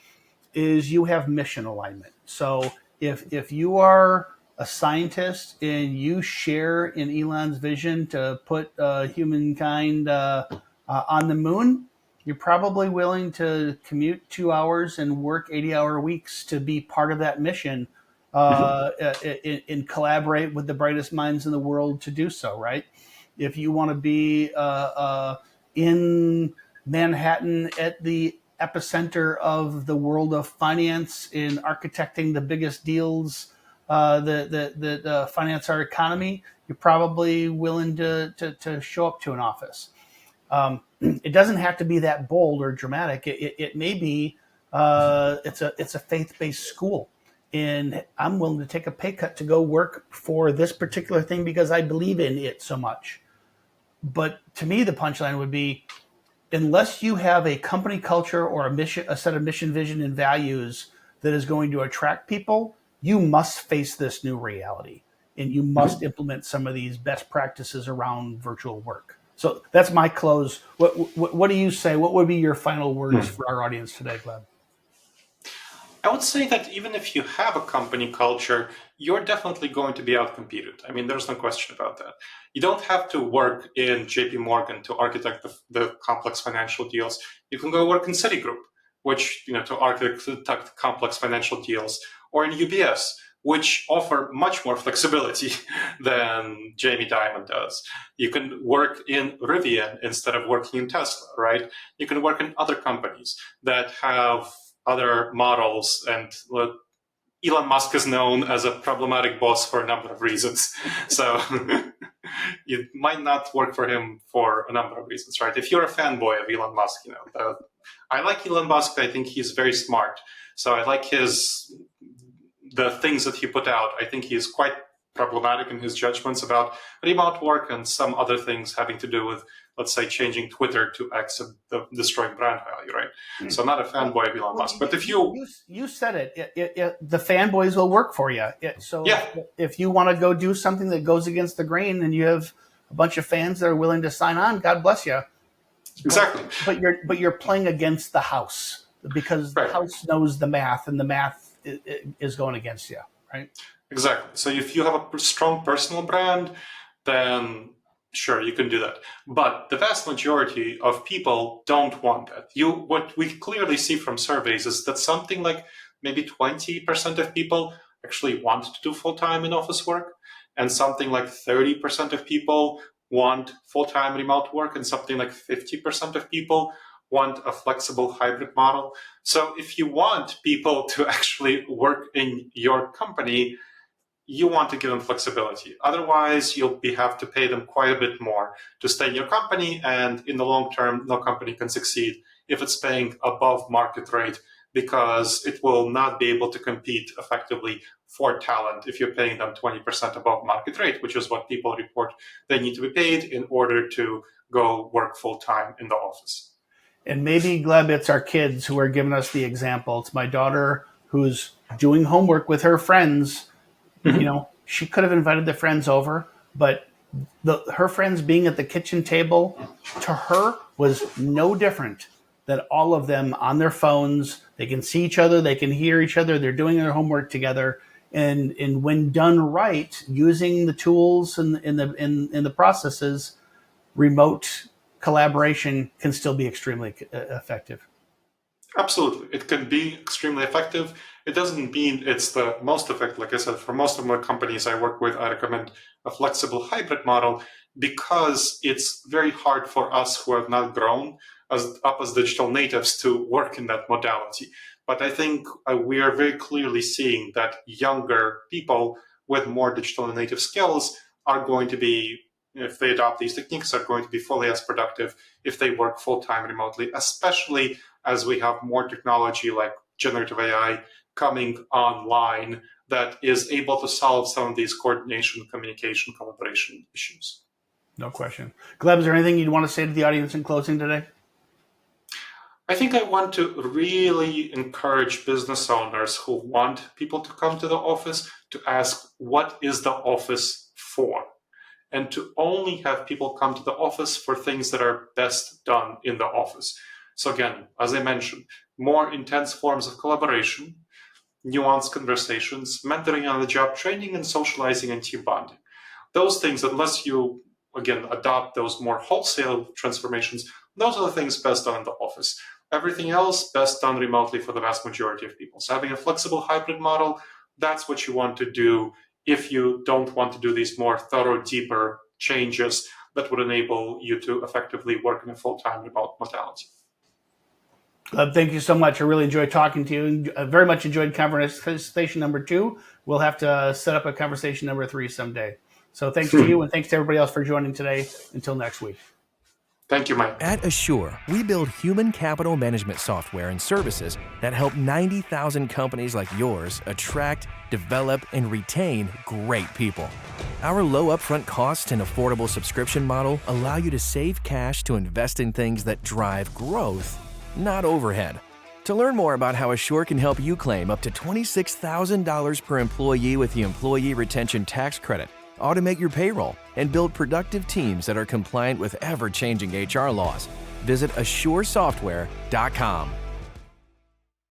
is you have mission alignment. So if you are a scientist and you share in Elon's vision to put humankind on the moon, you're probably willing to commute 2 hours and work 80-hour weeks to be part of that mission and collaborate with the brightest minds in the world to do so, right? If you want to be in Manhattan at the epicenter of the world of finance in architecting the biggest deals that finance our economy, you're probably willing to show up to an office. It doesn't have to be that bold or dramatic. It may be it's a faith-based school, and I'm willing to take a pay cut to go work for this particular thing because I believe in it so much. But to me, the punchline would be, unless you have a company culture or a set of mission, vision, and values that is going to attract people, you must face this new reality, and you must implement some of these best practices around virtual work. So that's my close. What do you say? What would be your final words for our audience today, Gleb? I would say that even if you have a company culture, you're definitely going to be outcompeted. I mean, there's no question about that. You don't have to work in JP Morgan to architect the complex financial deals. You can go work in Citigroup, which, to architect complex financial deals, or in UBS, which offer much more flexibility than Jamie Dimon does. You can work in Rivian instead of working in Tesla, right? You can work in other companies that have other models, and Elon Musk is known as a problematic boss for a number of reasons. So you might not work for him for a number of reasons, right? If you're a fanboy of Elon Musk, I like Elon Musk. I think he's very smart. So I like the things that he put out. I think he is quite problematic in his judgments about remote work and some other things having to do with, let's say, changing Twitter to X and destroying brand value, right? So I'm not a fanboy of Elon Musk. But if you said it, the fanboys will work for you. So if you want to go do something that goes against the grain and you have a bunch of fans that are willing to sign on, God bless you. Exactly. But you're playing against the house because the house knows the math, and the math is going against you, right? Exactly. So if you have a strong personal brand, then sure, you can do that. But the vast majority of people don't want that. What we clearly see from surveys is that something like maybe 20% of people actually want to do full-time in office work, and something like 30% of people want full-time remote work, and something like 50% of people want a flexible hybrid model. So if you want people to actually work in your company, you want to give them flexibility. Otherwise, you'll have to pay them quite a bit more to stay in your company. And in the long term, no company can succeed if it's paying above market rate, because it will not be able to compete effectively for talent if you're paying them 20% above market rate, which is what people report they need to be paid in order to go work full time in the office. And maybe, Gleb, it's our kids who are giving us the example. It's my daughter who's doing homework with her friends. She could have invited the friends over, but her friends being at the kitchen table to her was no different than all of them on their phones. They can see each other, they can hear each other, they're doing their homework together. And when done right, using the tools and the processes, remote collaboration can still be extremely effective. Absolutely. It can be extremely effective. It doesn't mean it's the most effective. Like I said, for most of my companies I work with, I recommend a flexible hybrid model because it's very hard for us who have not grown up as digital natives to work in that modality. But I think we are very clearly seeing that younger people with more digital native skills are going to be, if they adopt these techniques, are going to be fully as productive if they work full-time remotely, especially as we have more technology like generative AI coming online that is able to solve some of these coordination, communication, collaboration issues. No question. Gleb, is there anything you'd want to say to the audience in closing today? I think I want to really encourage business owners who want people to come to the office to ask, what is the office for? And to only have people come to the office for things that are best done in the office. So again, as I mentioned, more intense forms of collaboration, nuanced conversations, mentoring on the job training, and socializing and team bonding. Those things, unless you, again, adopt those more wholesale transformations, those are the things best done in the office. Everything else, best done remotely for the vast majority of people. So having a flexible hybrid model, that's what you want to do if you don't want to do these more thorough, deeper changes that would enable you to effectively work in a full-time remote modality. Thank you so much. I really enjoyed talking to you. I very much enjoyed conversation number 2. We'll have to set up a conversation number 3 someday. So thanks to you, and thanks to everybody else for joining today. Until next week. Thank you, Mike. At Asure, we build human capital management software and services that help 90,000 companies like yours attract, develop, and retain great people. Our low upfront costs and affordable subscription model allow you to save cash to invest in things that drive growth, not overhead. To learn more about how Asure can help you claim up to $26,000 per employee with the Employee Retention Tax Credit, automate your payroll, and build productive teams that are compliant with ever-changing HR laws, visit AsureSoftware.com.